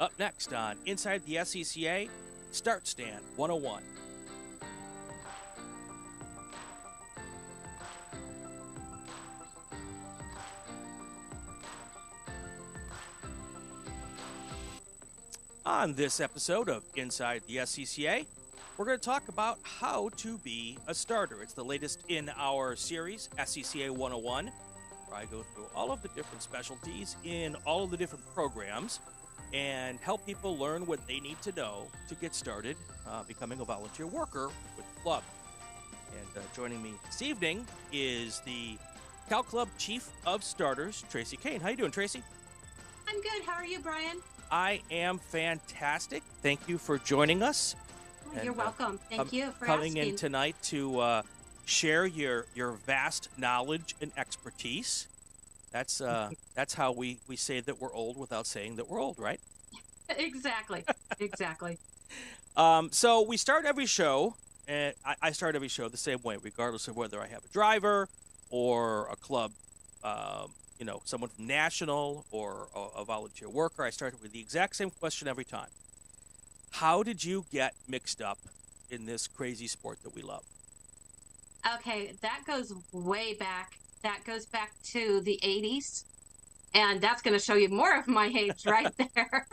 up next on Inside the SCCA Start Stand 101. On this episode of Inside the SCCA, we're going to talk about how to be a starter. It's the latest in our series, SCCA 101, where I go through all of the different specialties in all of the different programs and help people learn what they need to know to get started becoming a volunteer worker with the club. And joining me this evening is the CalClub Chief of Starters, Tracy Cain. How you doing, Tracy? I'm good. How are you, Brian? I am fantastic. Thank you for joining us. You're welcome. Thank you for coming asking. in tonight to share your vast knowledge and expertise. That's how we say that we're old without saying that we're old, right? Exactly. So we start every show, and I start every show the same way, regardless of whether I have a driver or a club, someone from National or a volunteer worker. I start with the exact same question every time. How did you get mixed up in this crazy sport that we love? Okay, that goes way back. That goes back to the 80s, and that's going to show you more of my age right there.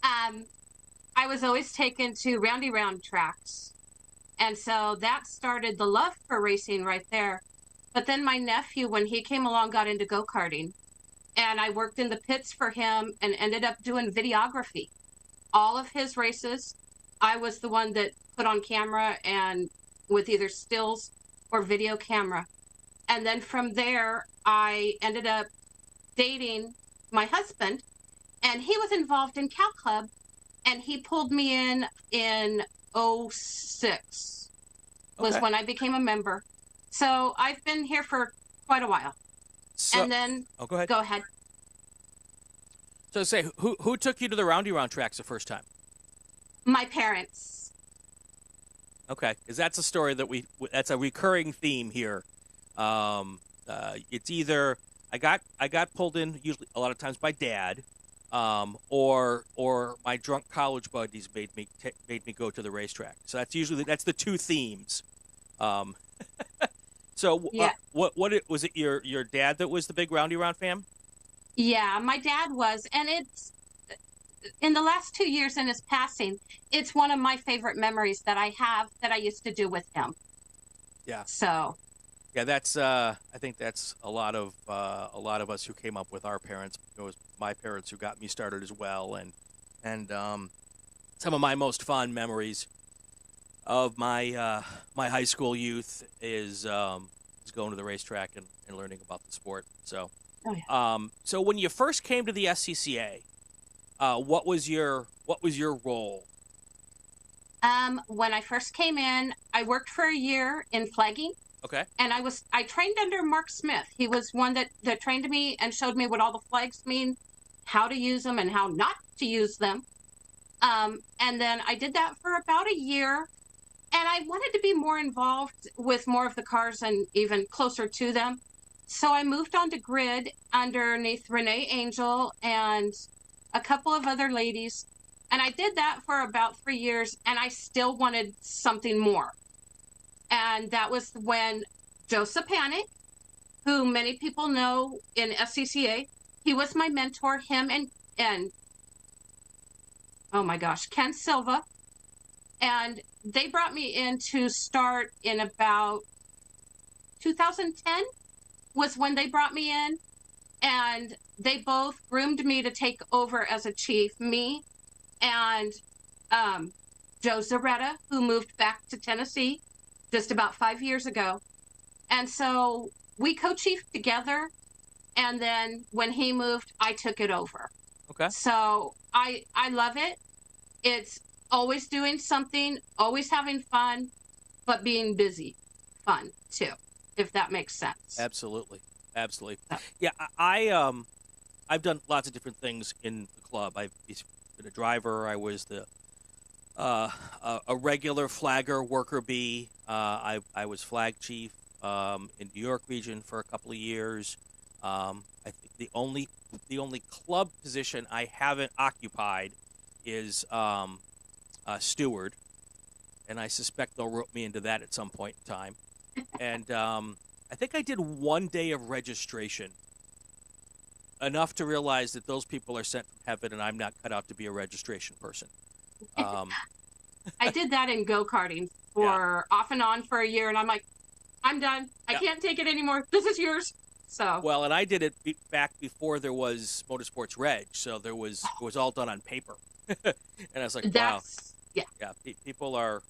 I was always taken to roundy round tracks, and so that started the love for racing right there. But then my nephew, when he came along, got into go-karting, and I worked in the pits for him and ended up doing videography. All of his races, I was the one that put on camera and with either stills or video camera. And then from there, I ended up dating my husband, and he was involved in CalClub, and he pulled me in 06 was when I became a member. So I've been here for quite a while. And then go ahead. Go ahead. So say, who took you to the roundy round tracks the first time? My parents. Okay, because that's a story that's a recurring theme here. It's either I got pulled in, usually a lot of times by Dad, or my drunk college buddies made me go to the racetrack. So that's the two themes. So yeah. What was it? Your dad that was the big roundy round fan? Yeah, my dad was, and it's in the last 2 years in his passing, it's one of my favorite memories that I have that I used to do with him. Yeah. So. Yeah, that's I think that's a lot of us who came up with our parents. It was my parents who got me started as well, and some of my most fond memories of my my high school youth is going to the racetrack and learning about the sport. So. Oh, yeah. So when you first came to the SCCA, what was your role? When I first came in, I worked for a year in flagging. Okay. And I trained under Mark Smith. He was one that trained me and showed me what all the flags mean, how to use them and how not to use them. And then I did that for about a year, and I wanted to be more involved with more of the cars and even closer to them. So I moved on to grid underneath Renee Angel and a couple of other ladies. And I did that for about 3 years, and I still wanted something more. And that was when Joe Sapanic, who many people know in SCCA, he was my mentor, him and oh my gosh, Ken Silva. And they brought me in to start in about 2010 was when they brought me in, and they both groomed me to take over as a chief, me and Joe Zaretta, who moved back to Tennessee just about 5 years ago. And so we co-chiefed together, and then when he moved, I took it over. Okay. So I love it. It's always doing something, always having fun, but being busy fun too, if that makes sense. Absolutely. Yeah, I've done lots of different things in the club. I've been a driver. I was a regular flagger, worker bee. I was flag chief in New York region for a couple of years. I think the only club position I haven't occupied is steward, and I suspect they'll rope me into that at some point in time. And I think I did 1 day of registration, enough to realize that those people are sent from heaven, and I'm not cut out to be a registration person. I did that in go-karting for off and on for a year, and I'm like, I'm done. I can't take it anymore. This is yours. So well, and I did it back before there was Motorsports Reg, so it was all done on paper. And I was like, wow. Yeah, people are,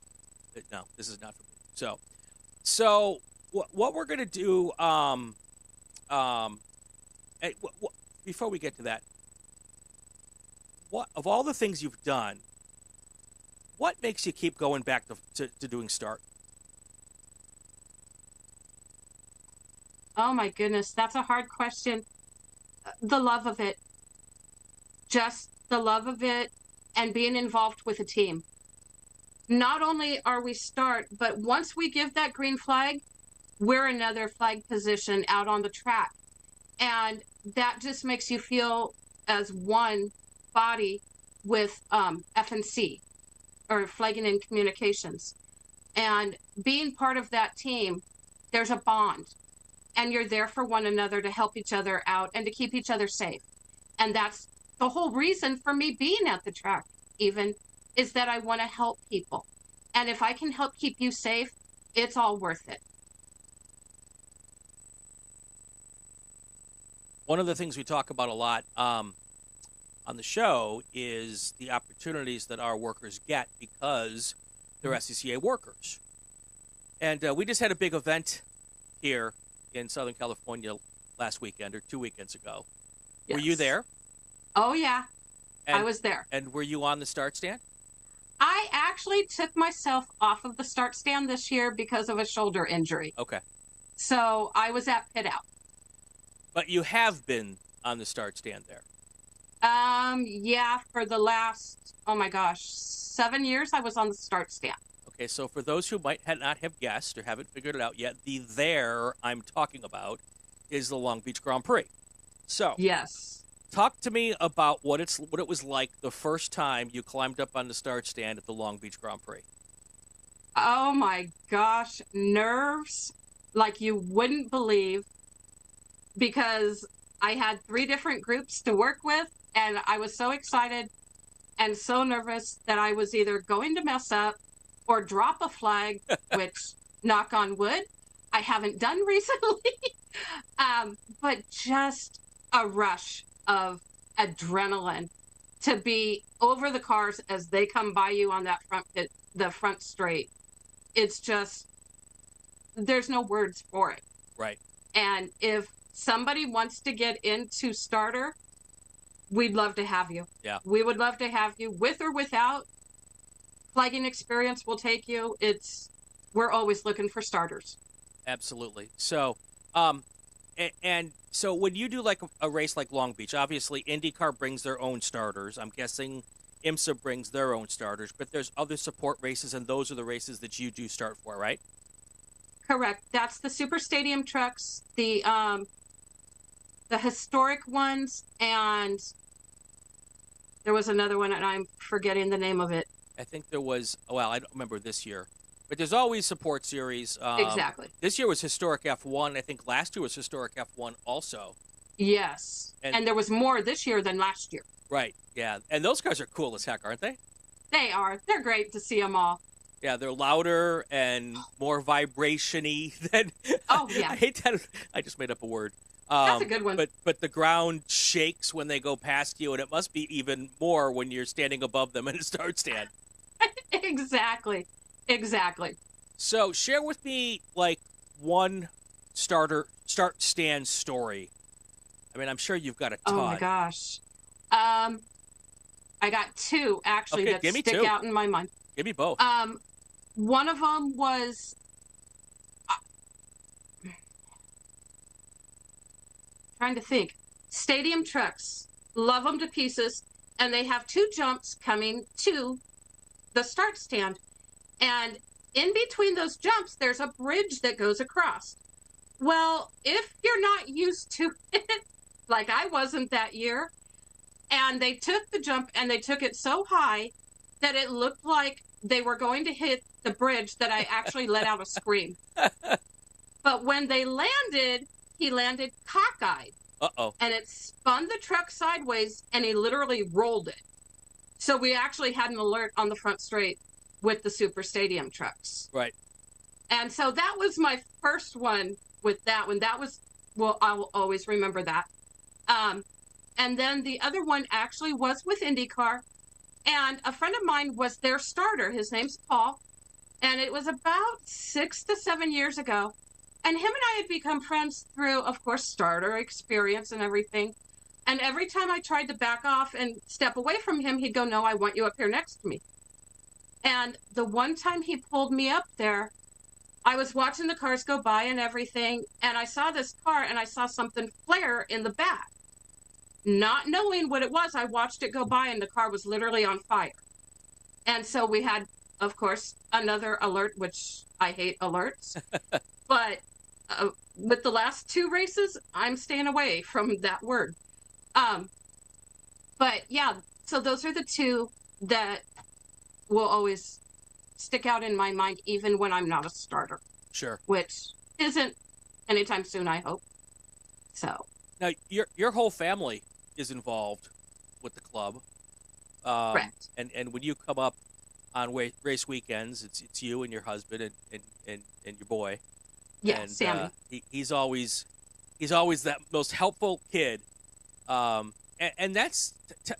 no, this is not for me. So what we're going to do, before we get to that, what of all the things you've done, what makes you keep going back to doing start? Oh my goodness, that's a hard question. The love of it. Just the love of it and being involved with a team. Not only are we start, but once we give that green flag, we're another flag position out on the track. And that just makes you feel as one body with F&C, or Flagging and Communications. And being part of that team, there's a bond. And you're there for one another to help each other out and to keep each other safe. And that's the whole reason for me being at the track, even, is that I want to help people. And if I can help keep you safe, it's all worth it. One of the things we talk about a lot on the show is the opportunities that our workers get because they're SCCA workers. And we just had a big event here in Southern California last weekend or 2 weekends ago. Yes. Were you there? Oh, yeah. I was there. And were you on the start stand? I actually took myself off of the start stand this year because of a shoulder injury. Okay. So I was at pit out. But you have been on the start stand there? Yeah, for the last, 7 years I was on the start stand. Okay, so for those who might not have guessed or haven't figured it out yet, the there I'm talking about is the Long Beach Grand Prix. So, yes. Talk to me about what it was like the first time you climbed up on the start stand at the Long Beach Grand Prix. Oh my gosh, nerves like you wouldn't believe, because I had 3 different groups to work with, and I was so excited and so nervous that I was either going to mess up or drop a flag, which, knock on wood, I haven't done recently. But just a rush of adrenaline to be over the cars as they come by you on that the front straight. It's just, there's no words for it. Right. And if somebody wants to get into starter, we'd love to have you. Yeah. We would love to have you, with or without. Flagging experience will take you. We're always looking for starters. Absolutely. So, and so when you do like a race like Long Beach, obviously IndyCar brings their own starters. I'm guessing IMSA brings their own starters, but there's other support races, and those are the races that you do start for, right? Correct. That's the super stadium trucks, the historic ones, and there was another one, and I'm forgetting the name of it. I think there was, I don't remember this year, but there's always support series. Exactly. This year was Historic F1. I think last year was Historic F1 also. Yes. And there was more this year than last year. Right. Yeah. And those cars are cool as heck, aren't they? They are. They're great to see them all. Yeah, they're louder and more vibration-y than... Oh, yeah. I hate that. I just made up a word. That's a good one. But the ground shakes when they go past you, and it must be even more when you're standing above them in a start stand. Exactly. So share with me, like, one start stand story. I mean, I'm sure you've got a ton. Oh, my gosh. I got 2, actually, that stick out in my mind. Give me both. One of them was... trying to think. Stadium trucks. Love them to pieces. And they have 2 jumps coming to the start stand. And in between those jumps, there's a bridge that goes across. Well, if you're not used to it, like I wasn't that year, And they took the jump, and they took it so high that it looked like they were going to hit the bridge, that I actually let out a scream. But when they landed, he landed cockeyed. Uh-oh. And it spun the truck sideways, and he literally rolled it. So we actually had an alert on the front straight with the Super Stadium trucks. Right. And so that was my first one with that one. That was, well, I'll always remember that. And then the other one actually was with IndyCar. And a friend of mine was their starter. His name's Paul. And it was about 6 to 7 years ago. And him and I had become friends through, of course, starter experience and everything. And every time I tried to back off and step away from him, he'd go, "No, I want you up here next to me." And the one time he pulled me up there, I was watching the cars go by and everything. And I saw this car, and I saw something flare in the back. Not knowing what it was, I watched it go by, and the car was literally on fire. And so we had, of course, another alert, which I hate alerts. But with the last 2 races, I'm staying away from that word. But yeah, so those are the 2 that will always stick out in my mind, even when I'm not a starter. Sure. Which isn't anytime soon, I hope. So. Now, your whole family is involved with the club. Correct. And when you come up on race weekends, it's you and your husband and your boy. Yeah, and, Sammy. He's always that most helpful kid. And that's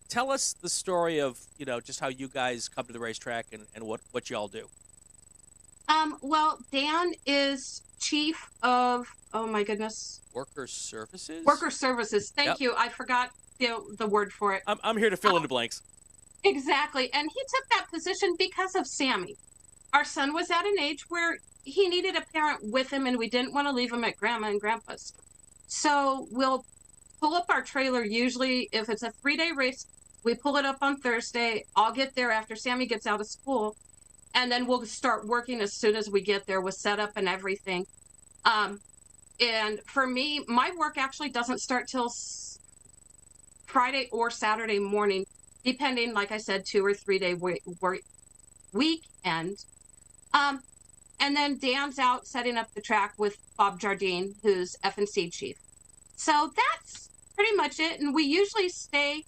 tell us the story of, just how you guys come to the racetrack and what y'all do. Well, Dan is chief of, oh my goodness, Worker Services. Worker Services. Thank you. I forgot the word for it. I'm here to fill in the blanks. Exactly. And he took that position because of Sammy. Our son was at an age where he needed a parent with him, and we didn't want to leave him at Grandma and Grandpa's. So we'll pull up our trailer. Usually, if it's a 3-day race, we pull it up on Thursday. I'll get there after Sammy gets out of school, and then we'll start working as soon as we get there with setup and everything. And for me, my work actually doesn't start till Friday or Saturday morning, depending, like I said, 2 or 3 day weekend. And then Dan's out setting up the track with Bob Jardine, who's F&C chief. So that's pretty much it. And we usually stay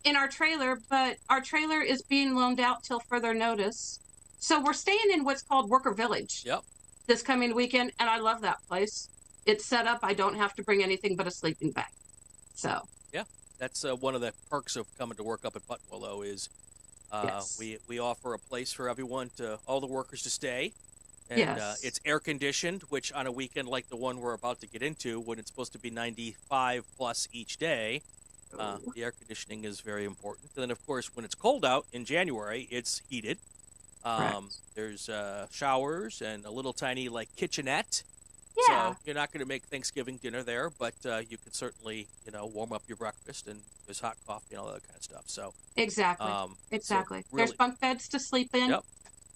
in our trailer, but our trailer is being loaned out till further notice. So we're staying in what's called Worker Village. Yep. This coming weekend, and I love that place. It's set up. I don't have to bring anything but a sleeping bag. So. Yeah. That's one of the perks of coming to work up at Buttonwillow is yes. we offer a place for everyone, all the workers to stay. And yes. It's air conditioned, which on a weekend like the one we're about to get into, when it's supposed to be 95 plus each day, the air conditioning is very important. And then, of course, when it's cold out in January, it's heated. There's showers and a little tiny kitchenette. Yeah. So you're not going to make Thanksgiving dinner there, but you can certainly, warm up your breakfast, and there's hot coffee and all that kind of stuff. So exactly. So really, there's bunk beds to sleep in. Yep.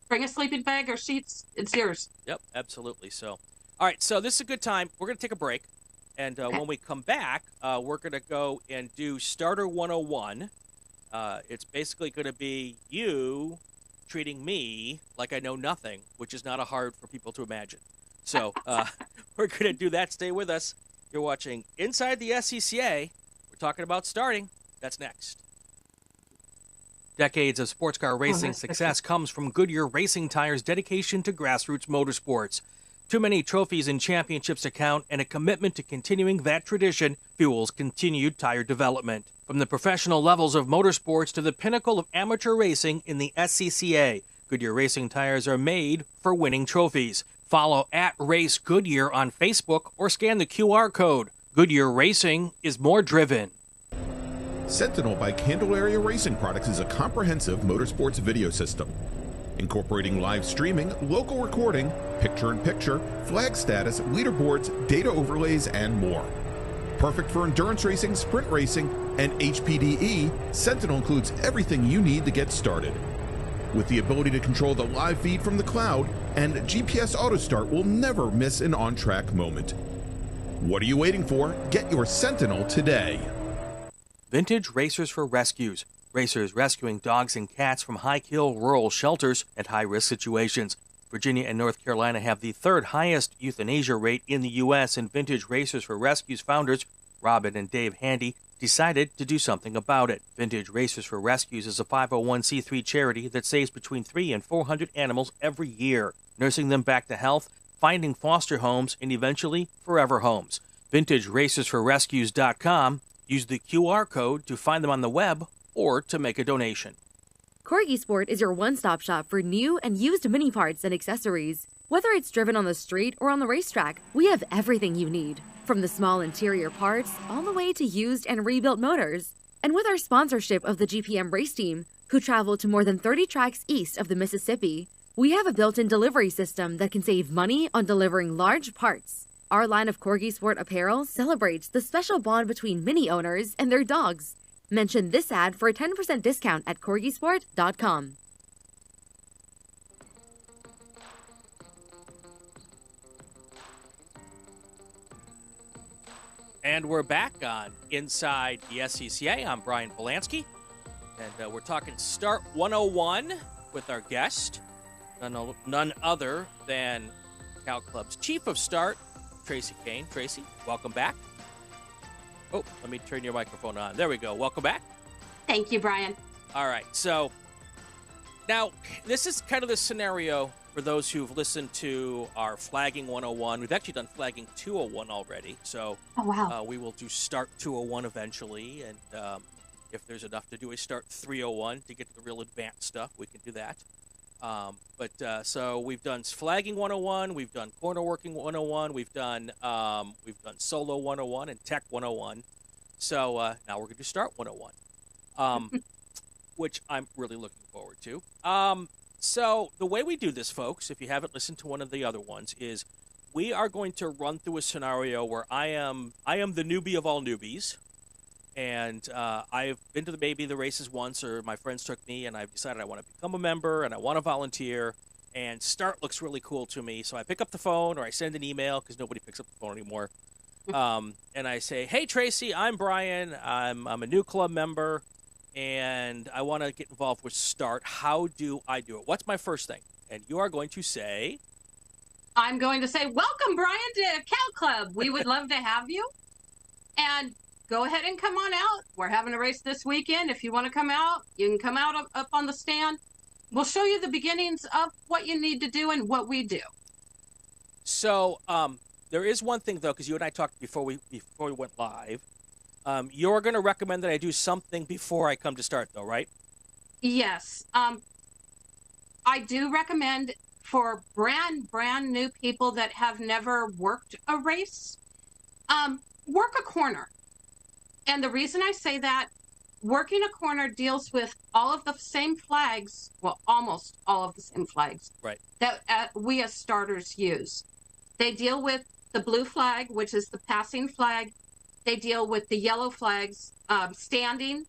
Bring a sleeping bag or sheets. It's yours. Yep, absolutely. So, all right. So this is a good time. We're going to take a break, and when we come back, we're going to go and do Starter 101. It's basically going to be you treating me like I know nothing, which is not hard for people to imagine. So we're going to do that. Stay with us. You're watching Inside the SCCA. We're talking about starting. That's next. Decades of sports car racing success comes from Goodyear Racing Tires' dedication to grassroots motorsports. Too many trophies and championships to count, and a commitment to continuing that tradition fuels continued tire development. From the professional levels of motorsports to the pinnacle of amateur racing in the SCCA, Goodyear Racing Tires are made for winning trophies. Follow @RaceGoodyear on Facebook or scan the QR code. Goodyear Racing is more driven. Sentinel by Candelaria Racing Products is a comprehensive motorsports video system, incorporating live streaming, local recording, picture-in-picture, flag status, leaderboards, data overlays, and more. Perfect for endurance racing, sprint racing, and HPDE, Sentinel includes everything you need to get started. With the ability to control the live feed from the cloud, and GPS Auto Start will never miss an on-track moment. What are you waiting for? Get your Sentinel today. Vintage Racers for Rescues. Racers rescuing dogs and cats from high-kill rural shelters and high-risk situations. Virginia and North Carolina have the third highest euthanasia rate in the U.S., and Vintage Racers for Rescues founders Robin and Dave Handy decided to do something about it. Vintage Racers for Rescues is a 501c3 charity that saves between 300 and 400 animals every year, nursing them back to health, finding foster homes, and eventually forever homes. VintageRacersForRescues.com. Use the QR code to find them on the web or to make a donation. Corgi Sport is your one-stop shop for new and used mini parts and accessories. Whether it's driven on the street or on the racetrack, we have everything you need. From the small interior parts all the way to used and rebuilt motors. And with our sponsorship of the GPM race team, who travel to more than 30 tracks east of the Mississippi, we have a built-in delivery system that can save money on delivering large parts. Our line of Corgi Sport apparel celebrates the special bond between mini owners and their dogs. Mention this ad for a 10% discount at corgisport.com. And we're back on Inside the SCCA. I'm Brian Bielanski, and we're talking Start 101 with our guest, none other than CalClub's Chief of Start, Tracy Cain. Tracy, welcome back. Oh, let me turn your microphone on. There we go. Welcome back. Thank you, Brian. All right. So now this is kind of the scenario for those who've listened to our Flagging 101. We've actually done Flagging 201 already. So we will do Start 201 eventually. And if there's enough to do a Start 301 to get to the real advanced stuff, we can do that. So we've done Flagging 101, we've done Corner Working 101, we've done Solo 101 and Tech 101. So now we're going to Start 101, which I'm really looking forward to. So the way we do this, folks, if you haven't listened to one of the other ones, is we are going to run through a scenario where I am the newbie of all newbies. And I've been to the races once, or my friends took me, and I've decided I want to become a member, and I want to volunteer, and Start looks really cool to me. So I pick up the phone, or I send an email, because nobody picks up the phone anymore. And I say, hey, Tracy, I'm Brian. I'm a new club member, and I want to get involved with Start. How do I do it? What's my first thing? And you are going to say? I'm going to say, welcome, Brian, to CalClub. We would love to have you. And go ahead and come on out. We're having a race this weekend. If you want to come out, you can come out up on the stand. We'll show you the beginnings of what you need to do and what we do. So there is one thing, though, because you and I talked before we went live. You're going to recommend that I do something before I come to Start, though, right? Yes. I do recommend for brand new people that have never worked a race, work a corner. And the reason I say that, working a corner deals with all of the same flags, well, almost all of the same flags, right, that we as starters use. They deal with the blue flag, which is the passing flag. They deal with the yellow flags, standing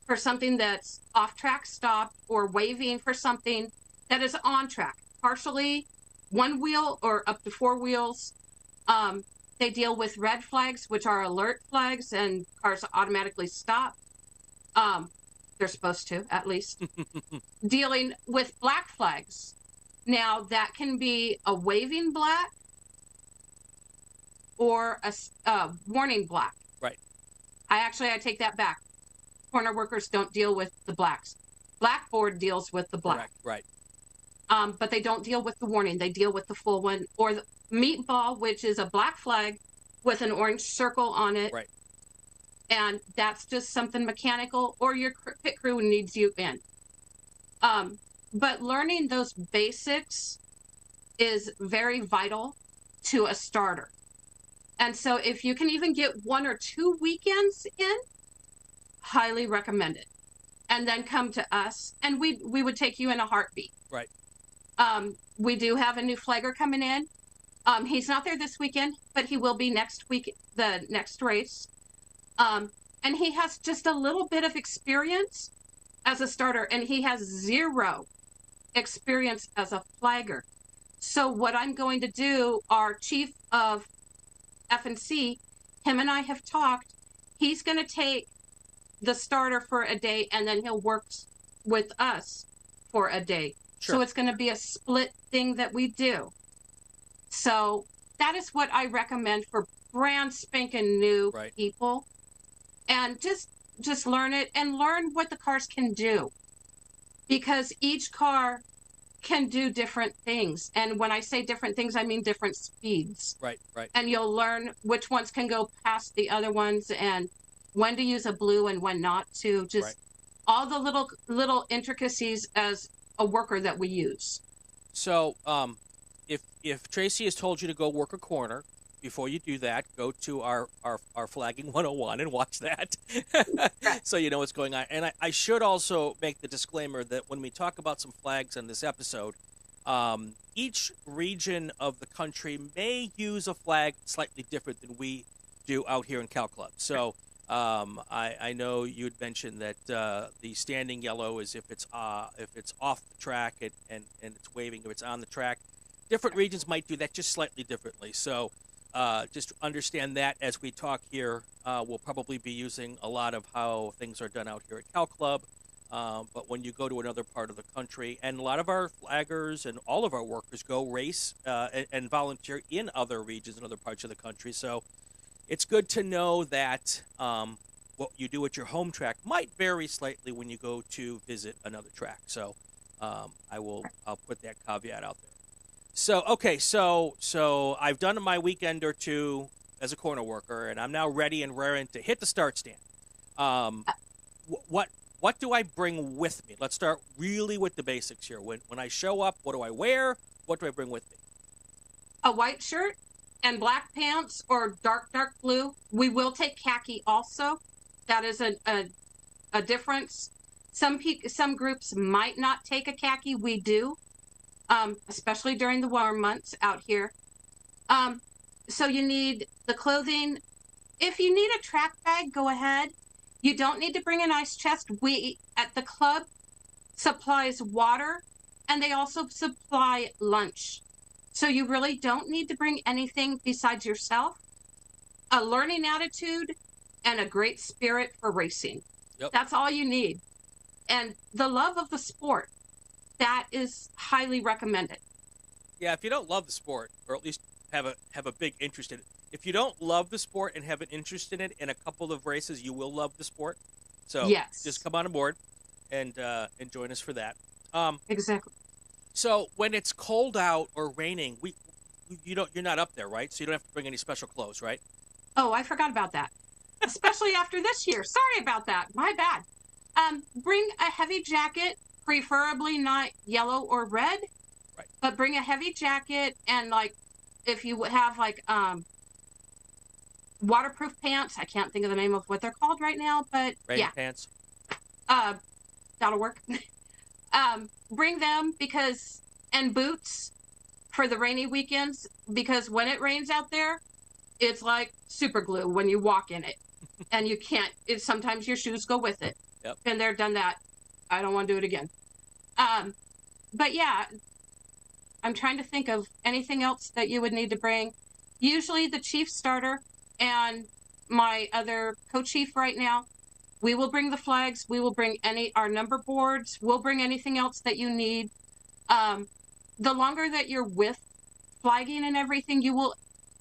for something that's off track stopped, or waving for something that is on track, partially one wheel or up to four wheels. They deal with red flags, which are alert flags, and cars automatically stop. They're supposed to, at least. Dealing with black flags. Now, that can be a waving black or a warning black. Right. I take that back. Corner workers don't deal with the blacks. Blackboard deals with the black. Correct. Right. But they don't deal with the warning. They deal with the full one, or the meatball, which is a black flag with an orange circle on it. Right. And that's just something mechanical, or your pit crew needs you in. But learning those basics is very vital to a starter. And so if you can even get 1 or 2 weekends in, highly recommend it. And then come to us, and we would take you in a heartbeat. Right. We do have a new flagger coming in. He's not there this weekend, but he will be next week, the next race. And he has just a little bit of experience as a starter, and he has 0 experience as a flagger. So what I'm going to do, our chief of F&C, him and I have talked. He's going to take the starter for a day, and then he'll work with us for a day. Sure. So it's going to be a split thing that we do. So that is what I recommend for brand spanking new people. And just learn it and learn what the cars can do, because each car can do different things. And when I say different things, I mean different speeds. Right. And you'll learn which ones can go past the other ones and when to use a blue and when not to. Just all the little intricacies as a worker that we use. So if Tracy has told you to go work a corner, before you do that, go to our Flagging 101 and watch that so you know what's going on. And I should also make the disclaimer that when we talk about some flags on this episode, each region of the country may use a flag slightly different than we do out here in CalClub. So I know you had mentioned that the standing yellow is if it's off the track and it's waving, if it's on the track. Different regions might do that just slightly differently. So just understand that as we talk here. We'll probably be using a lot of how things are done out here at CalClub. But when you go to another part of the country, and a lot of our flaggers and all of our workers go race and volunteer in other regions and other parts of the country. So it's good to know that what you do at your home track might vary slightly when you go to visit another track. So I'll put that caveat out there. So, okay, so I've done my weekend or two as a corner worker, and I'm now ready and raring to hit the start stand. What do I bring with me? Let's start really with the basics here. When I show up, what do I wear? What do I bring with me? A white shirt and black pants or dark blue. We will take khaki also. That is a difference. Some groups might not take a khaki. We do. Especially during the warm months out here. So you need the clothing. If you need a track bag, go ahead. You don't need to bring an ice chest. We at the club supplies water, and they also supply lunch. So you really don't need to bring anything besides yourself, a learning attitude, and a great spirit for racing. Yep. That's all you need. And the love of the sport. That is highly recommended. Yeah, if you don't love the sport, or at least have a big interest in it. If you don't love the sport and have an interest in it, in a couple of races, you will love the sport. So yes. Just come on board and join us for that. Exactly. So when it's cold out or raining, you're not up there, right? So you don't have to bring any special clothes, right? Oh, I forgot about that. Especially after this year. Sorry about that. My bad. Bring a heavy jacket. Preferably not yellow or red, right? But bring a heavy jacket, and like if you have like waterproof pants. I can't think of the name of what they're called right now, but rain pants. That'll work. Bring them and boots for the rainy weekends, because when it rains out there, it's like super glue when you walk in it, and you can't. Sometimes your shoes go with it. Yep. Been there, done that. I don't want to do it again. But yeah, I'm trying to think of anything else that you would need to bring. Usually the chief starter and my other co-chief right now, we will bring the flags. We will bring our number boards. We'll bring anything else that you need. The longer that you're with flagging and everything, you will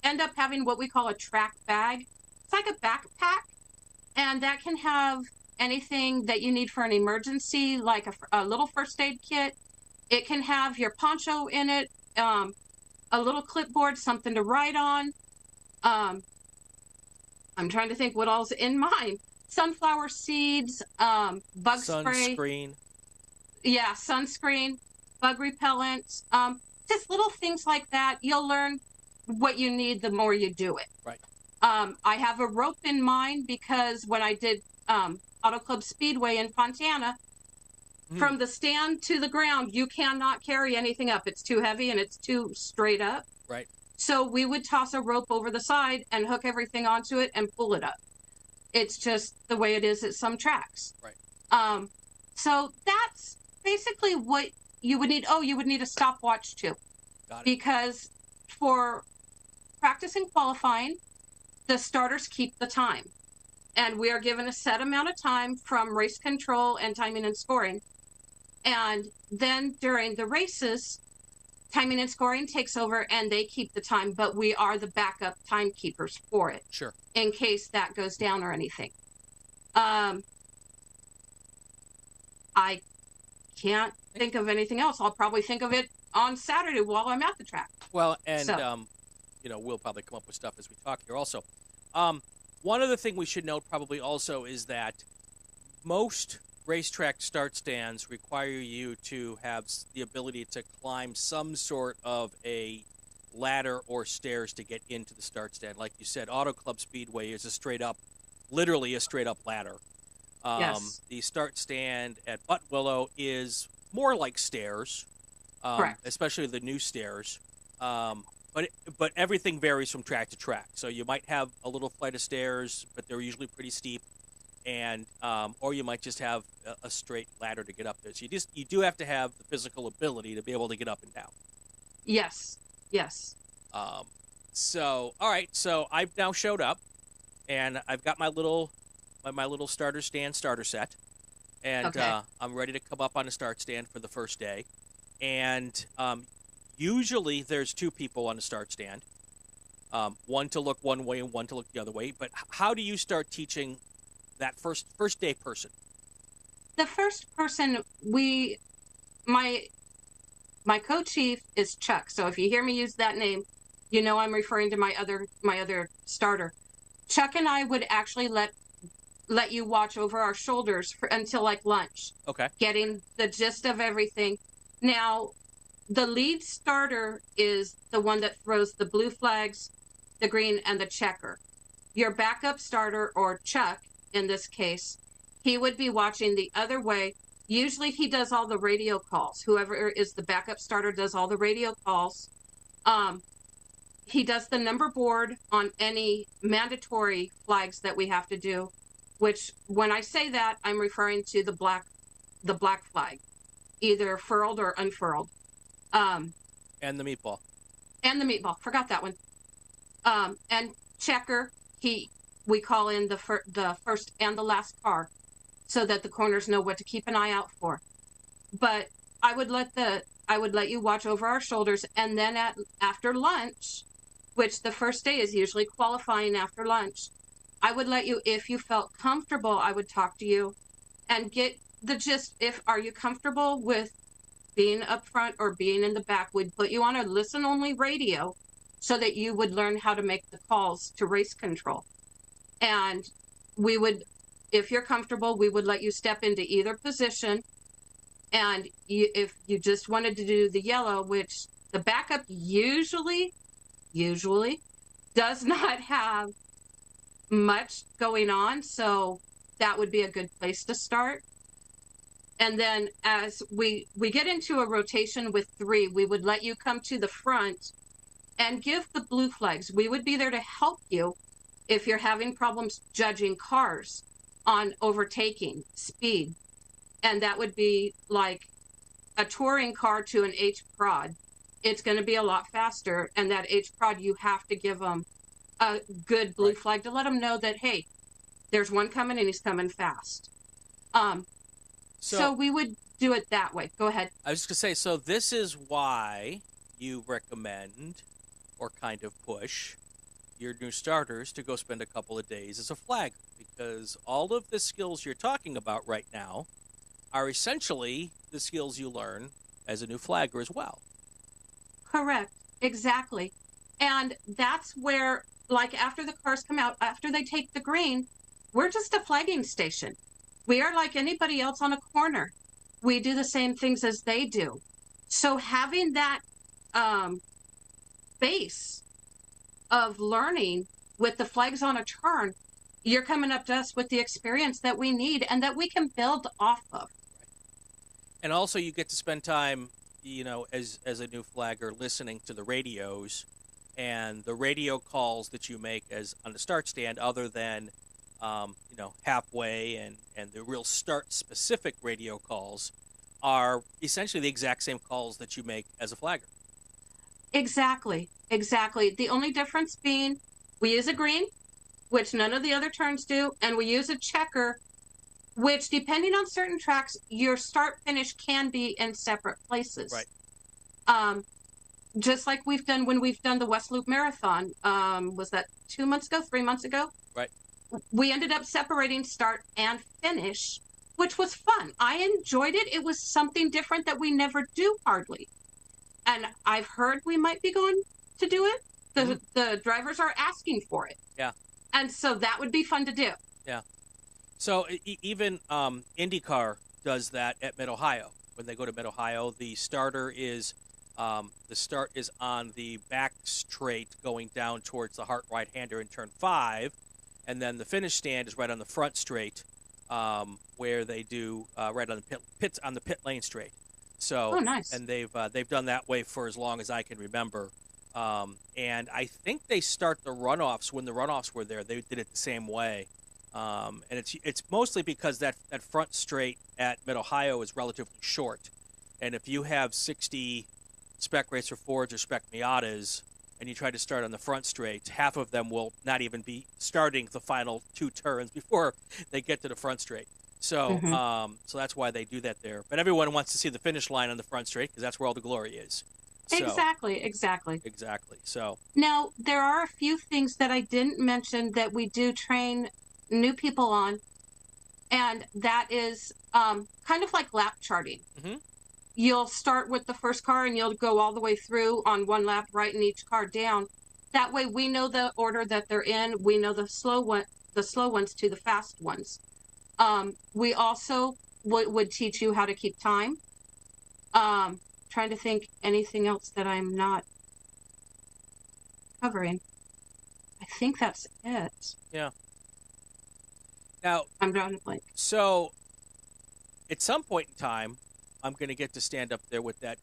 end up having what we call a track bag. It's like a backpack, and that can have anything that you need for an emergency, like a little first aid kit. It can have your poncho in it, a little clipboard, something to write on. I'm trying to think what all's in mine. Sunflower seeds, bug spray. Sunscreen. Yeah, sunscreen, bug repellent. Just little things like that. You'll learn what you need the more you do it. Right. I have a rope in mine because when I did Auto Club Speedway in Fontana, from the stand to the ground, you cannot carry anything up. It's too heavy and it's too straight up. Right. So we would toss a rope over the side and hook everything onto it and pull it up. It's just the way it is at some tracks. Right. So that's basically what you would need. Oh, you would need a stopwatch too. Got it. Because for practice and qualifying, the starters keep the time. And we are given a set amount of time from race control and timing and scoring. And then during the races, timing and scoring takes over and they keep the time, but we are the backup timekeepers for it. Sure. In case that goes down or anything. I can't think of anything else. I'll probably think of it on Saturday while I'm at the track. Well, and, we'll probably come up with stuff as we talk here also. One other thing we should note probably also is that most racetrack start stands require you to have the ability to climb some sort of a ladder or stairs to get into the start stand. Like you said, Auto Club Speedway is literally a straight up ladder. Yes. The start stand at Buttonwillow is more like stairs, Correct. especially the new stairs. But everything varies from track to track. So you might have a little flight of stairs, but they're usually pretty steep, and or you might just have a straight ladder to get up there. So you do have to have the physical ability to be able to get up and down. Yes. So all right. So I've now showed up, and I've got my little starter stand starter set, and Okay. I'm ready to come up on the start stand for the first day, and usually there's two people on the start stand, one to look one way and one to look the other way. But how do you start teaching that first day person? The first person my co-chief is Chuck. So if you hear me use that name, you know I'm referring to my other starter. Chuck and I would actually let you watch over our shoulders until like lunch. Okay. Getting the gist of everything. Now, the lead starter is the one that throws the blue flags, the green, and the checker. Your backup starter, or Chuck in this case, he would be watching the other way. Usually he does all the radio calls. Whoever is the backup starter does all the radio calls. He does the number board on any mandatory flags that we have to do, which when I say that, I'm referring to the black flag, either furled or unfurled. And the meatball. Forgot that one. And checker, we call in the first and the last car so that the corners know what to keep an eye out for. But I would let you watch over our shoulders, and then after lunch, which the first day is usually qualifying after lunch, I would let you, if you felt comfortable, I would talk to you and get the gist. Are you comfortable with being up front or being in the back? We'd put you on a listen-only radio so that you would learn how to make the calls to race control. And we would, if you're comfortable, we would let you step into either position. And if you just wanted to do the yellow, which the backup usually does not have much going on, so that would be a good place to start. And then as we get into a rotation with three, we would let you come to the front and give the blue flags. We would be there to help you if you're having problems judging cars on overtaking, speed. And that would be like a touring car to an H-Prod. It's going to be a lot faster. And that H-Prod, you have to give them a good blue flag to let them know that, hey, there's one coming and he's coming fast. So we would do it that way. Go ahead. I was just going to say, so this is why you recommend or kind of push your new starters to go spend a couple of days as a flagger, because all of the skills you're talking about right now are essentially the skills you learn as a new flagger as well. Correct. Exactly. And that's where, like, after the cars come out, after they take the green, we're just a flagging station. We are like anybody else on a corner. We do the same things as they do. So having that base of learning with the flags on a turn, you're coming up to us with the experience that we need and that we can build off of. And also you get to spend time, as a new flagger, listening to the radios and the radio calls that you make as on the start stand, other than halfway and the real start-specific radio calls are essentially the exact same calls that you make as a flagger. Exactly. The only difference being we use a green which none of the other turns do, and we use a checker, which depending on certain tracks, your start finish can be in separate places. Right. Just like we've done when we've done the West Loop Marathon. Was that 2 months ago, 3 months ago? Right. We ended up separating start and finish, which was fun. I enjoyed it. It was something different that we never do hardly. And I've heard we might be going to do it. The drivers are asking for it. Yeah. And so that would be fun to do. Yeah. So even IndyCar does that at Mid-Ohio. When they go to Mid-Ohio, the starter is the start is on the back straight going down towards the Hart right-hander in turn 5, and then the finish stand is right on the front straight, where they do right on the pits on the pit lane straight. So, nice. And they've done that way for as long as I can remember. And I think they start the runoffs when the runoffs were there. They did it the same way. And it's mostly because that front straight at Mid-Ohio is relatively short. And if you have 60 Spec Racer Fords or Spec Miatas and you try to start on the front straight, half of them will not even be starting the final 2 turns before they get to the front straight. So so that's why they do that there. But everyone wants to see the finish line on the front straight because that's where all the glory is. So, Exactly. So Now, there are a few things that I didn't mention that we do train new people on, and that is kind of like lap charting. Mm-hmm. You'll start with the first car and you'll go all the way through on one lap, writing each car down. That way we know the order that they're in. We know the slow ones to the fast ones. We also would teach you how to keep time. Trying to think anything else that I'm not covering. I think that's it. Yeah. Now I'm drawing a blank. So at some point in time, I'm going to get to stand up there with that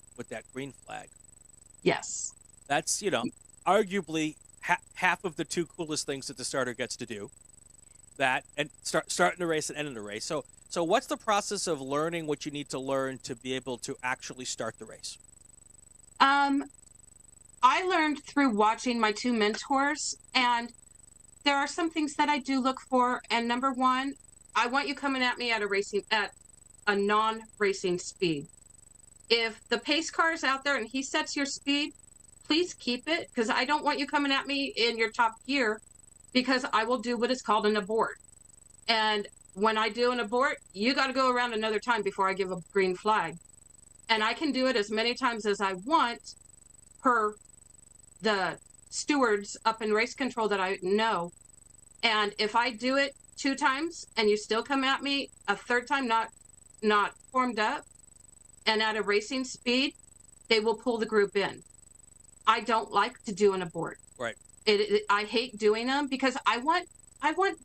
green flag. Yes. That's, arguably half of the 2 coolest things that the starter gets to do. That and starting the race and ending the race. So what's the process of learning what you need to learn to be able to actually start the race? I learned through watching my 2 mentors, and there are some things that I do look for. And number 1, I want you coming at me at a non-racing speed. If the pace car is out there and he sets your speed, please keep it, because I don't want you coming at me in your top gear, because I will do what is called an abort. And when I do an abort, you got to go around another time before I give a green flag. And I can do it as many times as I want per the stewards up in race control that I know. And if I do it 2 times and you still come at me a 3rd time, not formed up and at a racing speed, they will pull the group in. I don't like to do an abort. Right. I hate doing them because I want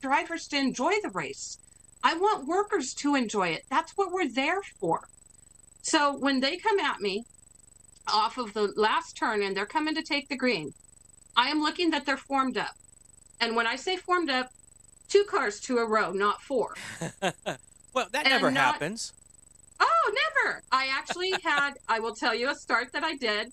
drivers to enjoy the race. I want workers to enjoy it. That's what we're there for. So when they come at me off of the last turn and they're coming to take the green, I am looking that they're formed up. And when I say formed up, 2 cars to a row, not 4. Well, that never happens. Oh, never. I actually I will tell you a start that I did,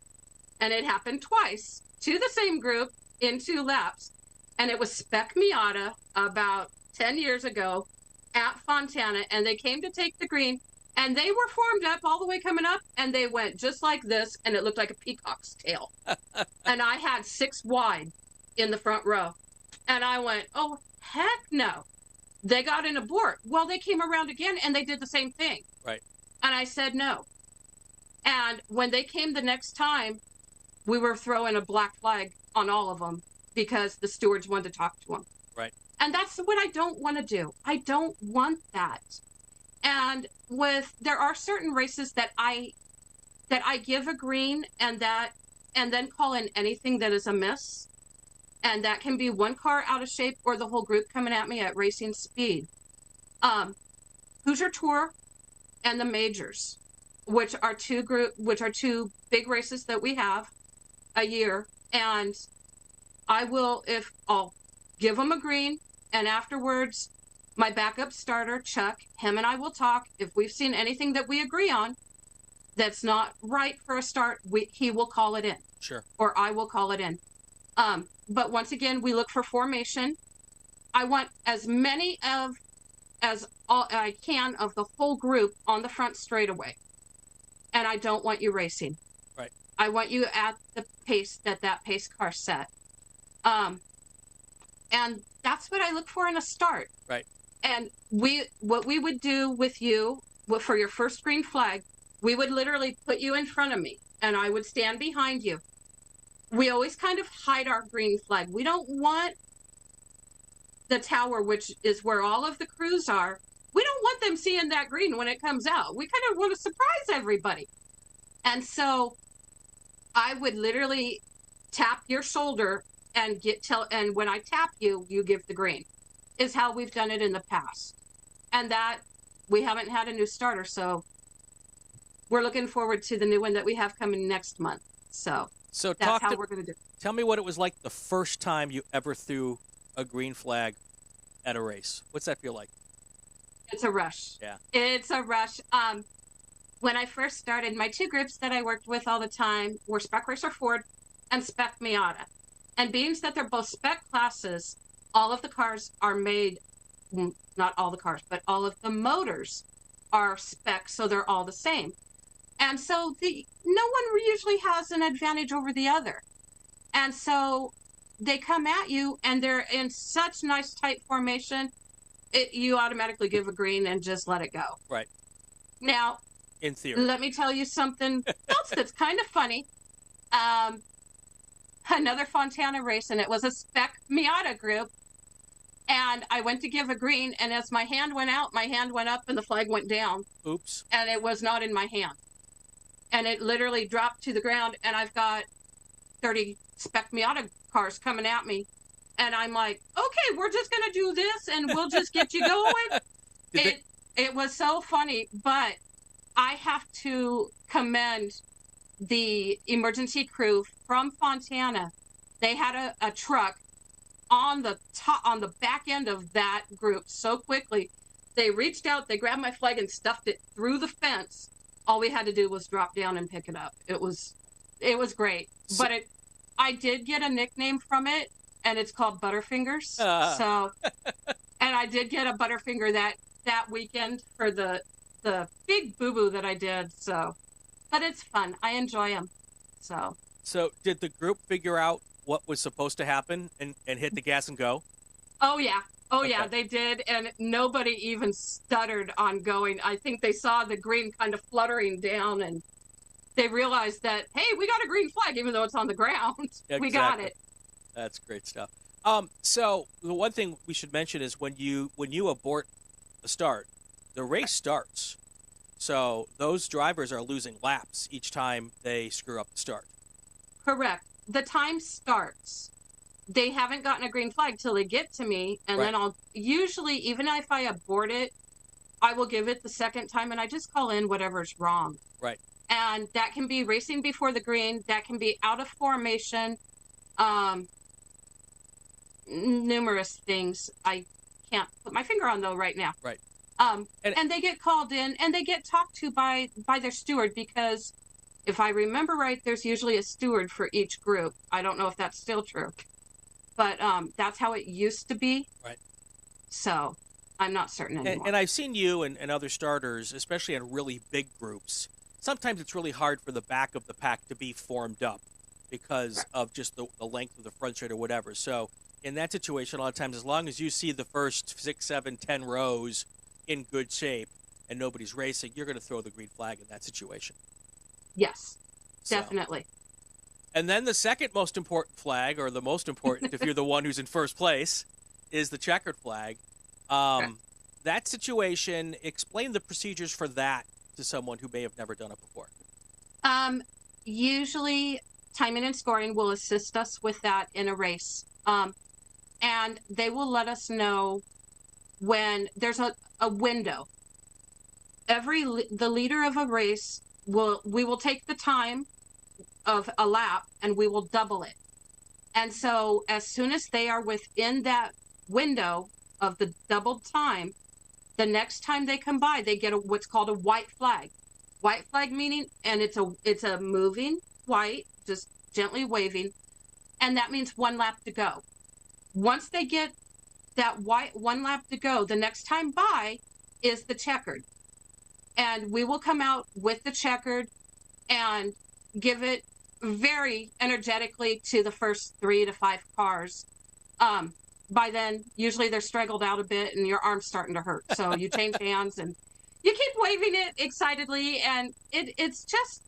and it happened twice to the same group in 2 laps. And it was Spec Miata about 10 years ago at Fontana, and they came to take the green, and they were formed up all the way coming up, and they went just like this, and it looked like a peacock's tail. And I had 6 wide in the front row. And I went, oh, heck no. They got an abort. Well, they came around again, and they did the same thing. Right. And I said no. And when they came the next time, we were throwing a black flag on all of them because the stewards wanted to talk to them. Right. And that's what I don't want to do. I don't want that. And there are certain races that I give a green and then call in anything that is a miss. And that can be 1 car out of shape or the whole group coming at me at racing speed. Hoosier Tour and the Majors, which are 2 big races that we have a year. And I'll give them a green, and afterwards, my backup starter, Chuck, him and I will talk. If we've seen anything that we agree on that's not right for a start, he will call it in. Sure. Or I will call it in. But once again, we look for formation. I want as many as I can of the whole group on the front straightaway. And I don't want you racing. Right. I want you at the pace that pace car set. And that's what I look for in a start. Right. And what we would do with you for your first green flag, we would literally put you in front of me and I would stand behind you. We always kind of hide our green flag. We don't want the tower, which is where all of the crews are. We don't want them seeing that green when it comes out. We kind of want to surprise everybody. And so I would literally tap your shoulder and and when I tap you, you give the green, is how we've done it in the past. And that we haven't had a new starter. So we're looking forward to the new one that we have coming next month. So that's how we're going to do it. Tell me what it was like the first time you ever threw a green flag at a race. What's that feel like? It's a rush. Yeah. It's a rush. When I first started, my two groups that I worked with all the time were Spec Racer Ford and Spec Miata. And being that they're both spec classes, all of the cars are made, not all the cars, but all of the motors are spec, so they're all the same. And so no one usually has an advantage over the other. And so they come at you and they're in such nice tight formation, you automatically give a green and just let it go. Right. Now, in theory, let me tell you something else that's kind of funny. Another Fontana race, and it was a spec Miata group. And I went to give a green, and as my hand went out, my hand went up and the flag went down. Oops. And it was not in my hand. And it literally dropped to the ground, and I've got 30 spec Miata cars coming at me. And I'm like, okay, we're just going to do this, and we'll just get you going. It was so funny, but I have to commend the emergency crew from Fontana. They had a truck on the back end of that group so quickly. They reached out, they grabbed my flag and stuffed it through the fence. All we had to do was drop down and pick it up. It was great. But I did get a nickname from it, and it's called Butterfingers. So, and I did get a Butterfinger that weekend for the big boo-boo that I did. So, but it's fun. I enjoy them. So did the group figure out what was supposed to happen and hit the gas and go? Oh, yeah. Yeah, they did. And nobody even stuttered on going. I think they saw the green kind of fluttering down and they realized that, hey, we got a green flag, even though it's on the ground. Exactly. We got it. That's great stuff. So the one thing we should mention is when you abort the start, the race starts. So those drivers are losing laps each time they screw up the start. Correct. The time starts. They haven't gotten a green flag till they get to me, and then I'll usually, even if I abort it, I will give it the second time, and I just call in whatever's wrong. Right. And that can be racing before the green. That can be out of formation. Numerous things. I can't put my finger on, though, right now. Right. And they get called in, and they get talked to by their steward, because if I remember right, there's usually a steward for each group. I don't know if that's still true. But that's how it used to be. Right. So I'm not certain anymore. And I've seen you and other starters, especially in really big groups. Sometimes it's really hard for the back of the pack to be formed up because of just the length of the front straight or whatever. So in that situation, a lot of times, as long as you see the first 6, 7, 10 rows in good shape and nobody's racing, you're going to throw the green flag in that situation. Yes, definitely. And then the second most important flag, or the most important if you're the one who's in first place, is the checkered flag. That situation, explain the procedures for that to someone who may have never done it before. Usually, timing and scoring will assist us with that in a race. And they will let us know when there's a window. The leader of a race, we will take the time of a lap and we will double it. And so as soon as they are within that window of the doubled time, the next time they come by, they get what's called a white flag. White flag meaning, and it's a moving white, just gently waving, and that means one lap to go. Once they get that one lap to go, the next time by is the checkered. And we will come out with the checkered and give it very energetically to the first 3 to 5 cars. By then, usually they're straggled out a bit and your arm's starting to hurt. So you change hands and you keep waving it excitedly. And it's just,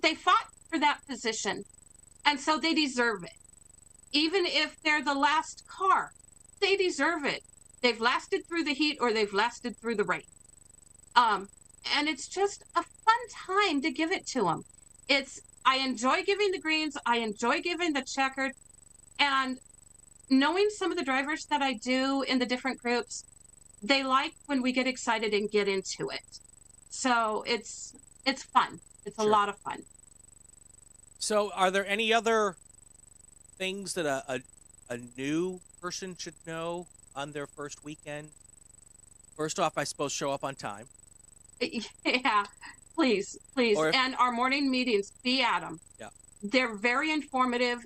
they fought for that position. And so they deserve it. Even if they're the last car, they deserve it. They've lasted through the heat or they've lasted through the rain. And it's just a fun time to give it to them. I enjoy giving the greens. I enjoy giving the checkered. And knowing some of the drivers that I do in the different groups, they like when we get excited and get into it. So it's fun. It's Sure. a lot of fun. So are there any other things that a new person should know on their first weekend? First off, I suppose show up on time. Yeah, please. And our morning meetings, be at them. Yeah. They're very informative.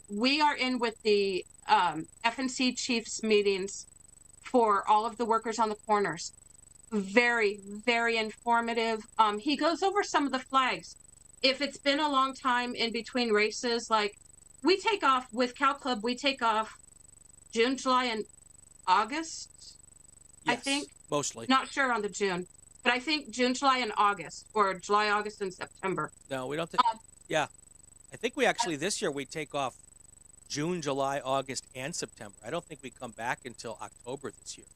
We are in with the FNC Chiefs meetings for all of the workers on the corners. Very, very informative. He goes over some of the flags. If it's been a long time in between races, like we take off with CalClub, we take off June, July, and August, Yes, I think. Mostly. Not sure on the June, but I think June, July, and August, or July, August, and September. No, we don't take. Yeah. I think we actually, this year, we take off June, July, August, and September. I don't think we come back until October this year.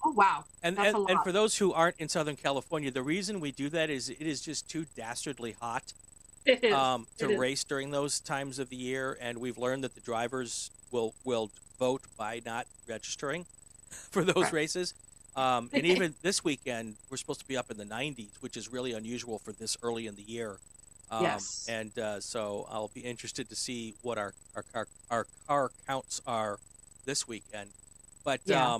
Oh, wow. And That's a lot. for those who aren't in Southern California, the reason we do that is it is just too dastardly hot It is. to race during those times of the year, and we've learned that the drivers will vote by not registering for those Right. races. And even this weekend, we're supposed to be up in the 90s, which is really unusual for this early in the year. Yes. And so I'll be interested to see what our car counts are this weekend. But Yeah.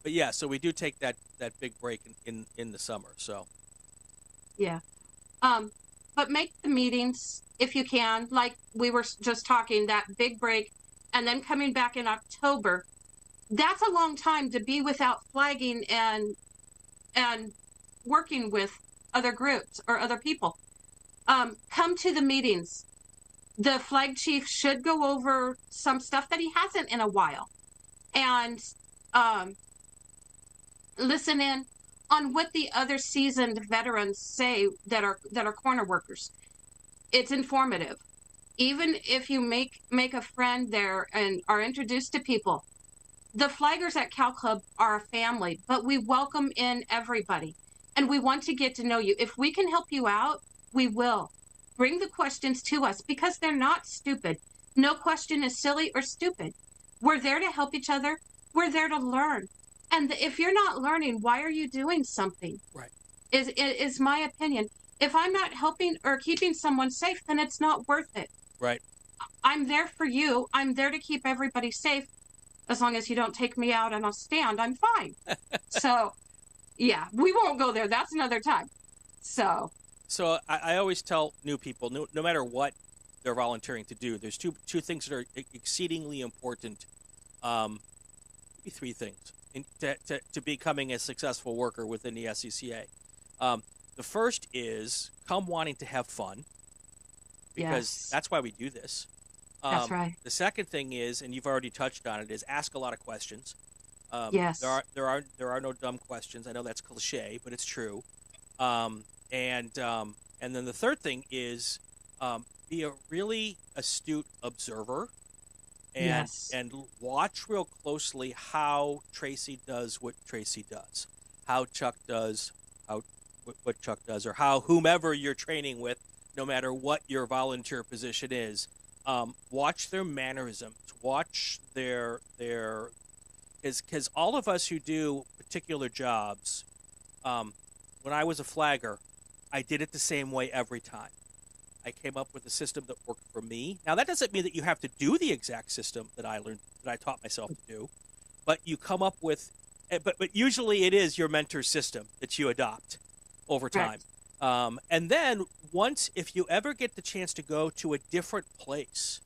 but yeah, so we do take that big break in the summer. So Yeah. But make the meetings if you can, like we were just talking, that big break, and then coming back in October. That's a long time to be without flagging and working with other groups or other people. Come to the meetings. The flag chief should go over some stuff that he hasn't in a while, and listen in on what the other seasoned veterans say that are corner workers. It's informative. Even if you make a friend there and are introduced to people, the flaggers at CalClub are a family, but we welcome in everybody, and we want to get to know you. If we can help you out, we will. Bring the questions to us because they're not stupid. No question is silly or stupid. We're there to help each other. We're there to learn. And if you're not learning, why are you doing something? Right. Is my opinion. If I'm not helping or keeping someone safe, then it's not worth it. right. I'm there for you. I'm there to keep everybody safe. As long as you don't take me out on a stand, I'm fine. So, yeah, we won't go there. That's another time. So I always tell new people, no matter what they're volunteering to do, there's two things that are exceedingly important, maybe three things, to becoming a successful worker within the SCCA. The first is come wanting to have fun, because yes, that's why we do this. that's right. The second thing is, and you've already touched on it, is ask a lot of questions. Yes. There are no dumb questions. I know that's cliche, but it's true. And then the third thing is be a really astute observer and watch real closely how Tracy does what Tracy does, how Chuck does what Chuck does, or how whomever you're training with, no matter what your volunteer position is. Watch their mannerisms. Watch their because all of us who do particular jobs, when I was a flagger, I did it the same way every time. I came up with a system that worked for me. Now, that doesn't mean that you have to do the exact system that I learned, that I taught myself to do, but you come up with, but usually it is your mentor's system that you adopt over time. Right. And then if you ever get the chance to go to a different place,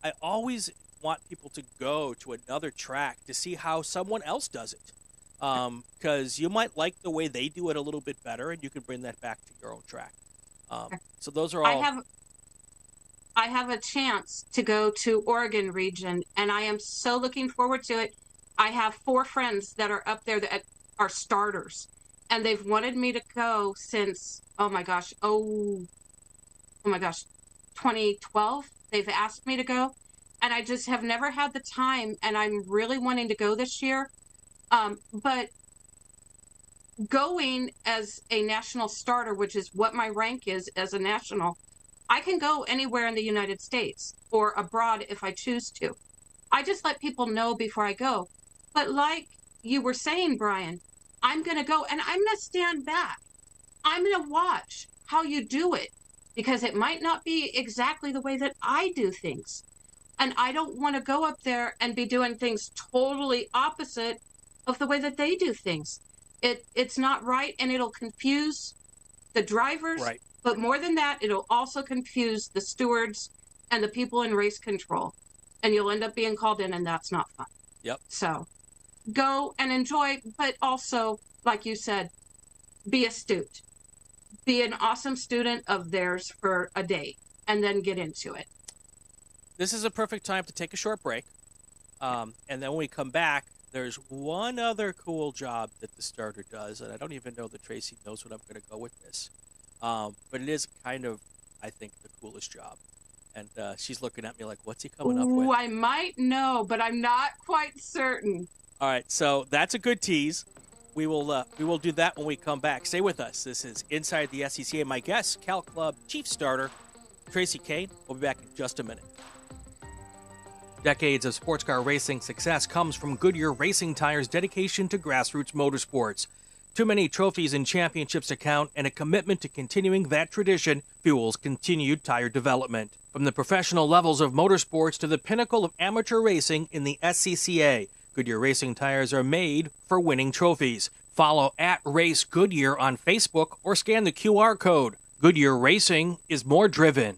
I always want people to go to another track to see how someone else does it. Because you might like the way they do it a little bit better, and you can bring that back to your own track. So those are all... I have a chance to go to Oregon region, and I am so looking forward to it. I have 4 friends that are up there that are starters, and they've wanted me to go since, oh my gosh, 2012. They've asked me to go, and I just have never had the time, and I'm really wanting to go this year. But going as a national starter, which is what my rank is as a national, I can go anywhere in the United States or abroad if I choose to. I just let people know before I go. But like you were saying, Brian, I'm going to go and I'm going to stand back. I'm going to watch how you do it, because it might not be exactly the way that I do things. And I don't want to go up there and be doing things totally opposite of the way that they do things. It's not right, and it'll confuse the drivers. Right. But more than that, it'll also confuse the stewards and the people in race control. And you'll end up being called in, and that's not fun. Yep. So go and enjoy, but also, like you said, be astute. Be an awesome student of theirs for a day, and then get into it. This is a perfect time to take a short break. And then when we come back, there's one other cool job that the starter does, and I don't even know that Tracy knows what I'm going to go with this. But it is kind of, I think, the coolest job. And she's looking at me like, what's he coming up with? I might know, but I'm not quite certain. All right, so that's a good tease. We will do that when we come back. Stay with us. This is Inside the SCCA. My guest, CalClub Chief Starter, Tracy Cain. We'll be back in just a minute. Decades of sports car racing success comes from Goodyear Racing Tires' dedication to grassroots motorsports. Too many trophies and championships to count, and a commitment to continuing that tradition fuels continued tire development. From the professional levels of motorsports to the pinnacle of amateur racing in the SCCA, Goodyear Racing Tires are made for winning trophies. Follow @RaceGoodyear on Facebook or scan the QR code. Goodyear Racing is more driven.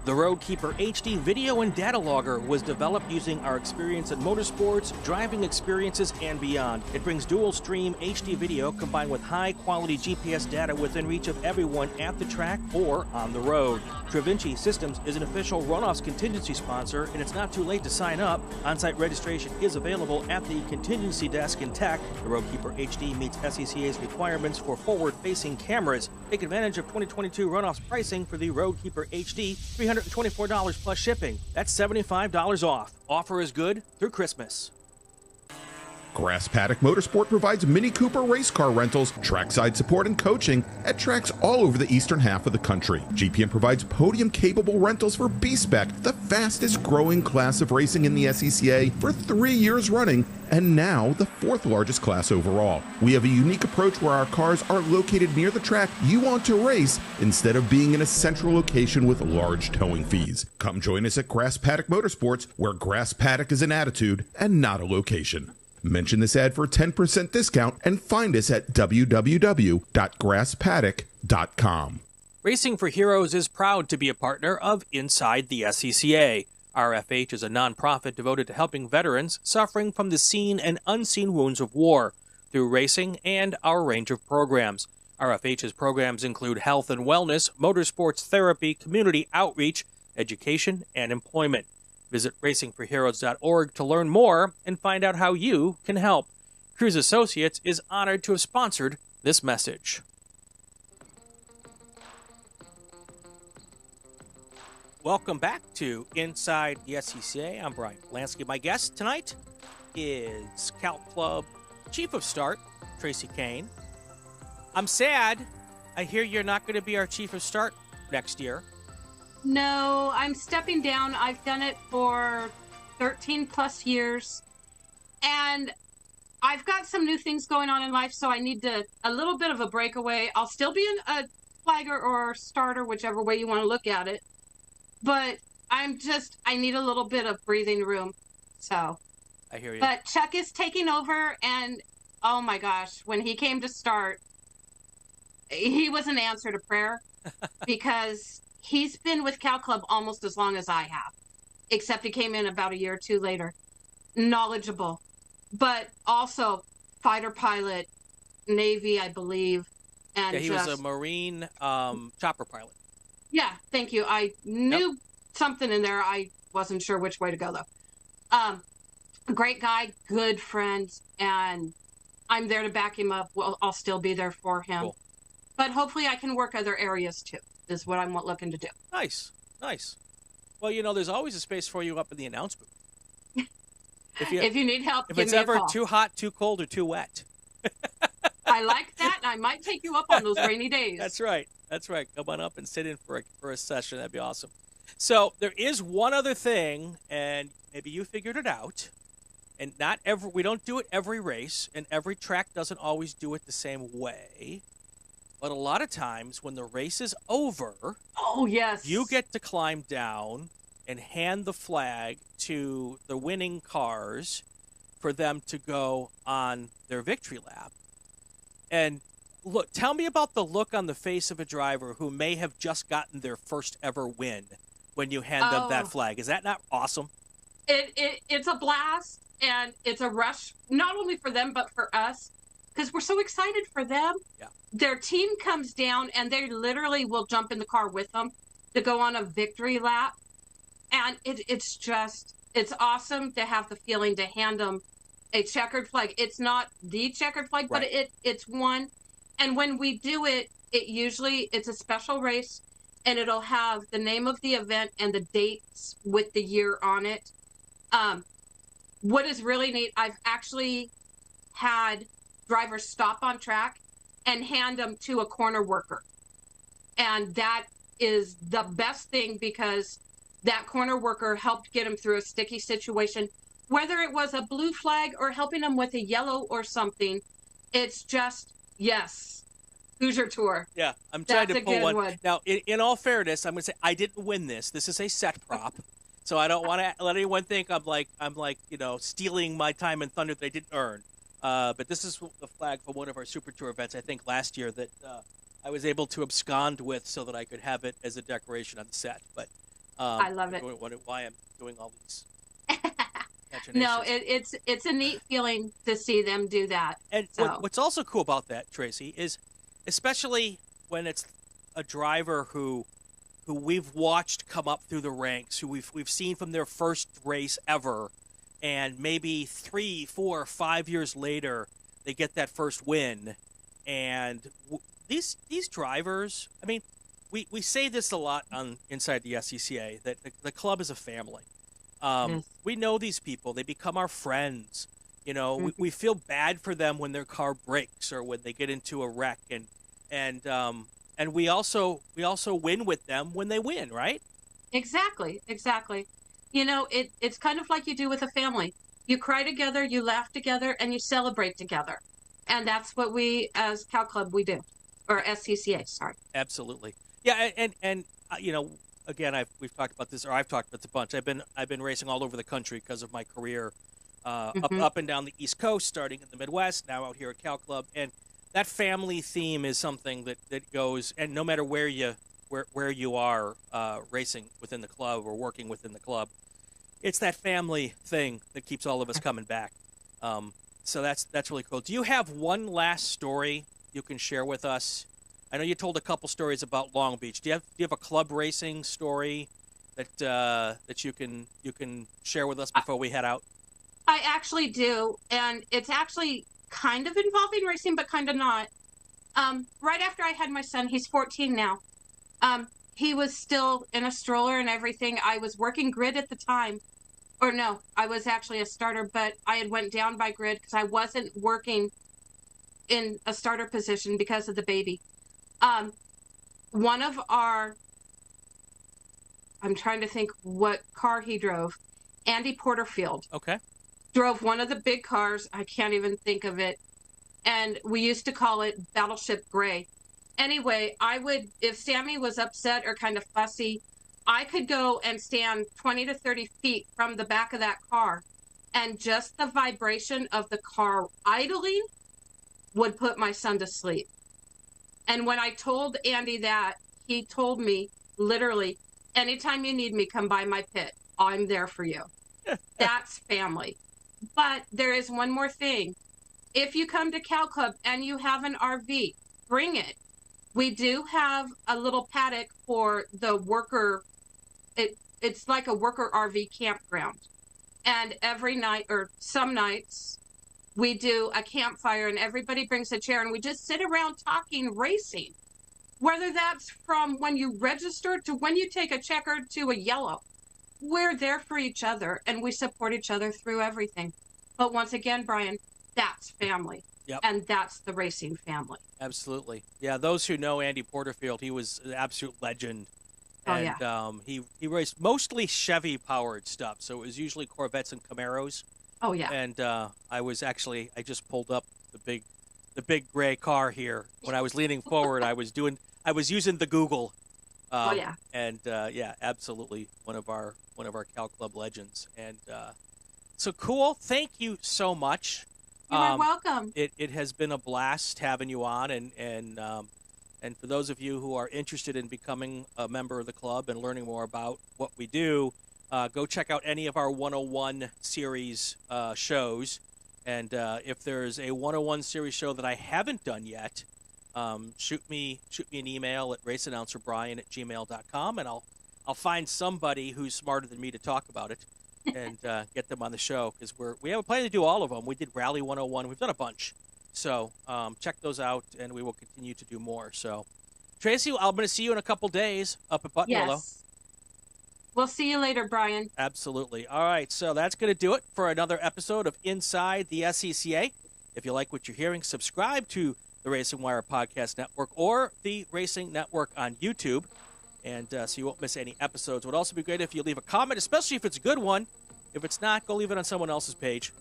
The Roadkeeper HD video and data logger was developed using our experience in motorsports, driving experiences, and beyond. It brings dual stream HD video combined with high-quality GPS data within reach of everyone at the track or on the road. Travinci Systems is an official Runoffs contingency sponsor, and it's not too late to sign up. On-site registration is available at the contingency desk in Tech. The Roadkeeper HD meets SCCA's requirements for forward-facing cameras. Take advantage of 2022 Runoffs pricing for the Roadkeeper HD, $324 plus shipping. That's $75 off. Offer is good through Christmas. Grass Paddock Motorsport provides Mini Cooper race car rentals, trackside support, and coaching at tracks all over the eastern half of the country. GPM provides podium-capable rentals for B-Spec, the fastest-growing class of racing in the SCCA for 3 years running, and now the 4th largest class overall. We have a unique approach where our cars are located near the track you want to race instead of being in a central location with large towing fees. Come join us at Grass Paddock Motorsports, where Grass Paddock is an attitude and not a location. Mention this ad for a 10% discount and find us at www.grasspaddock.com. Racing for Heroes is proud to be a partner of Inside the SCCA. RFH is a nonprofit devoted to helping veterans suffering from the seen and unseen wounds of war through racing and our range of programs. RFH's programs include health and wellness, motorsports therapy, community outreach, education, and employment. Visit racingforheroes.org to learn more and find out how you can help. Cruise Associates is honored to have sponsored this message. Welcome back to Inside the SCCA. I'm Brian Bielanski. My guest tonight is CalClub Chief of Start, Tracy Cain. I'm sad. I hear you're not going to be our Chief of Start next year. No, I'm stepping down. I've done it for 13 plus years, and I've got some new things going on in life, so I need a little bit of a breakaway. I'll still be a flagger or starter, whichever way you want to look at it, but I need a little bit of breathing room. So I hear you. But Chuck is taking over, and oh my gosh, when he came to start, he was an answer to prayer because he's been with CalClub almost as long as I have, except he came in about a year or two later. Knowledgeable, but also fighter pilot, Navy, I believe. And yeah, he was a Marine chopper pilot. Yeah, thank you. I knew something in there. I wasn't sure which way to go, though. Great guy, good friend, and I'm there to back him up. Well, I'll still be there for him. Cool. But hopefully I can work other areas, too, is what I'm looking to do. Nice. Well, there's always a space for you up in the announce booth. If you need help, if give it's me a ever call. too hot, too cold, or too wet. I like that, and I might take you up on those rainy days. That's right. Come on up and sit in for a session. That'd be awesome. So there is one other thing, and maybe you figured it out. And we don't do it every race, and every track doesn't always do it the same way. But a lot of times when the race is over, oh yes, you get to climb down and hand the flag to the winning cars for them to go on their victory lap. And look, tell me about the look on the face of a driver who may have just gotten their first ever win when you hand them that flag. Is that not awesome? It's a blast, and it's a rush, not only for them, but for us, because we're so excited for them. Yeah. Their team comes down, and they literally will jump in the car with them to go on a victory lap. And it's awesome to have the feeling to hand them a checkered flag. It's not the checkered flag, right, but it's one. And when we do it, it's a special race, and it'll have the name of the event and the dates with the year on it. What is really neat, I've actually had drivers stop on track and hand them to a corner worker. And that is the best thing, because that corner worker helped get them through a sticky situation, whether it was a blue flag or helping them with a yellow or something. It's just, yes, Hoosier Tour. Yeah, I'm trying to pull one. Now, in all fairness, I'm going to say I didn't win this. This is a set prop. So I don't want to let anyone think I'm like stealing my time and thunder that I didn't earn. But this is the flag for one of our Super Tour events, I think last year, that I was able to abscond with so that I could have it as a decoration on the set. But I love it. Why I'm doing all these. No, it's a neat feeling to see them do that. And what's also cool about that, Tracy, is especially when it's a driver who we've watched come up through the ranks, who we've seen from their first race ever, and maybe 3, 4, 5 years later they get that first win. And these drivers, I mean, we say this a lot on Inside the SCCA, that the club is a family. Yes. We know these people; they become our friends. We feel bad for them when their car breaks or when they get into a wreck, and we also win with them when they win, right? Exactly. It's kind of like you do with a family. You cry together, you laugh together, and you celebrate together. And that's what we, as CalClub, we do. Or SCCA, sorry. Absolutely. Yeah, and again, I've talked about this a bunch. I've been racing all over the country because of my career, up and down the East Coast, starting in the Midwest, now out here at CalClub. And that family theme is something that goes, and no matter where you are racing within the club or working within the club, it's that family thing that keeps all of us coming back. So that's really cool. Do you have one last story you can share with us? I know you told a couple stories about Long Beach. Do you have a club racing story that you can share with us before we head out? I actually do, and it's actually kind of involving racing, but kind of not. Right after I had my son, he's 14 now. He was still in a stroller and everything. I was working grid at the time. Or no, I was actually a starter, but I had went down by grid because I wasn't working in a starter position because of the baby. One of our, I'm trying to think what car he drove, Andy Porterfield. Okay. Drove one of the big cars. I can't even think of it. And we used to call it Battleship Gray. Anyway, if Sammy was upset or kind of fussy, I could go and stand 20 to 30 feet from the back of that car. And just the vibration of the car idling would put my son to sleep. And when I told Andy that, he told me literally, anytime you need me, come by my pit. I'm there for you. That's family. But there is one more thing. If you come to CalClub and you have an RV, bring it. We do have a little paddock for the worker. It's like a worker RV campground. And every night, or some nights, we do a campfire and everybody brings a chair and we just sit around talking racing. Whether that's from when you register to when you take a checker to a yellow. We're there for each other and we support each other through everything. But once again, Brian, that's family. Yep. And that's the racing family. Absolutely. Yeah, those who know Andy Porterfield, he was an absolute legend. And he raced mostly Chevy-powered stuff, so it was usually Corvettes and Camaros. Oh, yeah. And I just pulled up the big gray car here. When I was leaning forward, I was using the Google. And absolutely one of our CalClub legends. And so cool. Thank you so much. You're welcome. It has been a blast having you on, and for those of you who are interested in becoming a member of the club and learning more about what we do, go check out any of our 101 series shows. And if there's a 101 series show that I haven't done yet, shoot me an email at raceannouncerbrian@gmail.com, and I'll find somebody who's smarter than me to talk about it and get them on the show, because we have a plan to do all of them. We did Rally 101. We've done a bunch. So check those out, and we will continue to do more. So, Tracy, I'm going to see you in a couple days up at Buttonwillow. Yes. We'll see you later, Brian. Absolutely. All right, so that's going to do it for another episode of Inside the SCCA. If you like what you're hearing, subscribe to the Racingwire Podcast Network or the Racing Network on YouTube, and so you won't miss any episodes. It would also be great if you leave a comment, especially if it's a good one. If it's not, go leave it on someone else's page.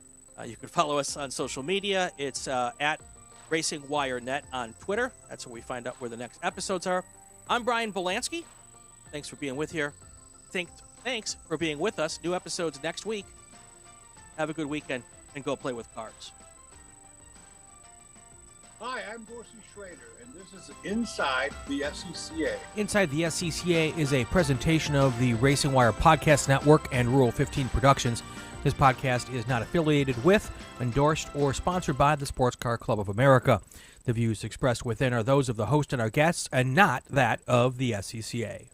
You can follow us on social media. It's at RacingWireNet on Twitter. That's where we find out where the next episodes are. I'm Brian Bielanski. Thanks for being with here. Thanks for being with us. New episodes next week. Have a good weekend and go play with cars. Hi, I'm Dorsey Schrader, and this is Inside the SCCA. Inside the SCCA is a presentation of the Racingwire Podcast Network and Rural 15 Productions. This podcast is not affiliated with, endorsed, or sponsored by the Sports Car Club of America. The views expressed within are those of the host and our guests, and not that of the SCCA.